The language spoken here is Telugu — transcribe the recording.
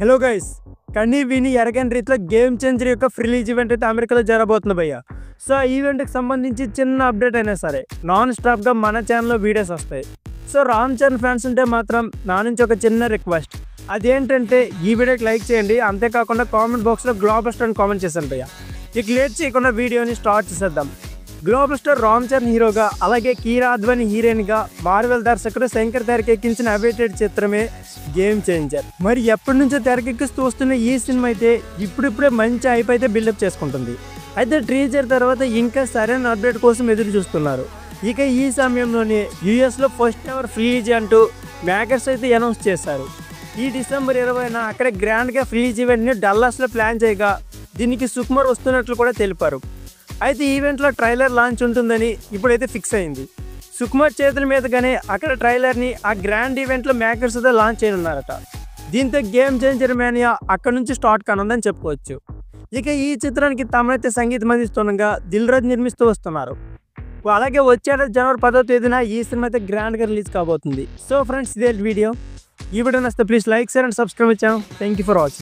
హలో గైస్, కన్నీ విని ఎరగని రీతిలో గేమ్ చేంజర్ యొక్క రిలీజ్ ఈవెంట్ అయితే అమెరికాలో జరగబోతుంది భయ్య. సో ఆ ఈవెంట్కి సంబంధించి చిన్న అప్డేట్ అయినా సరే నాన్ స్టాప్గా మన ఛానల్లో వీడియోస్ వస్తాయి. సో రామ్ చరణ్ ఫ్యాన్స్ ఉంటే మాత్రం నా నుంచి ఒక చిన్న రిక్వెస్ట్, అదేంటంటే ఈ వీడియోకి లైక్ చేయండి, అంతేకాకుండా కామెంట్ బాక్స్లో గ్లోబల్ స్టార్ కామెంట్ చేశాను భయ్య. ఇక లేట్ చేయకుండా వీడియోని స్టార్ట్ చేసేద్దాం. గ్లోబల్ స్టార్ రామ్ చరణ్ హీరోగా, అలాగే కీరా అద్వానీ హీరోయిన్గా, మార్వెల్ దర్శకుడు శంకర్ తెరకెక్కించిన అవైటెడ్ చిత్రమే గేమ్ చేంజర్. మరి ఎప్పటి నుంచో తెరకెక్కిస్తూ వస్తున్న ఈ సినిమా అయితే ఇప్పుడిప్పుడే మంచి హైప్ అయితే బిల్డప్ చేసుకుంటుంది. అయితే టీజర్ తర్వాత ఇంకా సరైన అప్డేట్ కోసం ఎదురు చూస్తున్నారు. ఇక ఈ సమయంలోనే యూఎస్లో ఫస్ట్ ఎవర్ రిలీజ్ అంటూ మేకర్స్ అయితే అనౌన్స్ చేశారు. ఈ డిసెంబర్ 20న అక్కడ గ్రాండ్గా రిలీజ్ ఈవెంట్ని డల్లాస్లో ప్లాన్ చేయగా దీనికి సుకుమార్ వస్తున్నట్లు కూడా తెలిపారు. అయితే ఈవెంట్లో ట్రైలర్ లాంచ్ ఉంటుందని ఇప్పుడైతే ఫిక్స్ అయింది. సుకుమార్ చేతుల మీదుగానే అక్కడ ట్రైలర్ని ఆ గ్రాండ్ ఈవెంట్లో మేకర్స్ అయితే లాంచ్ చేయనున్నారట. దీంతో గేమ్ చేంజర్ మేనియా అక్కడ నుంచి స్టార్ట్ కానుందని చెప్పుకోవచ్చు. ఇక ఈ చిత్రానికి తమనైతే సంగీతం అందిస్తుండగా దిల్ రాజు నిర్మిస్తూ వస్తున్నారు. అలాగే వచ్చే జనవరి 10వ తేదీన ఈ సినిమా అయితే గ్రాండ్గా రిలీజ్ కాబోతుంది. సో ఫ్రెండ్స్, ఇదే వీడియో. ఈ వీడియో నచ్చితే please like, share and subscribe channel. Thank you for watching.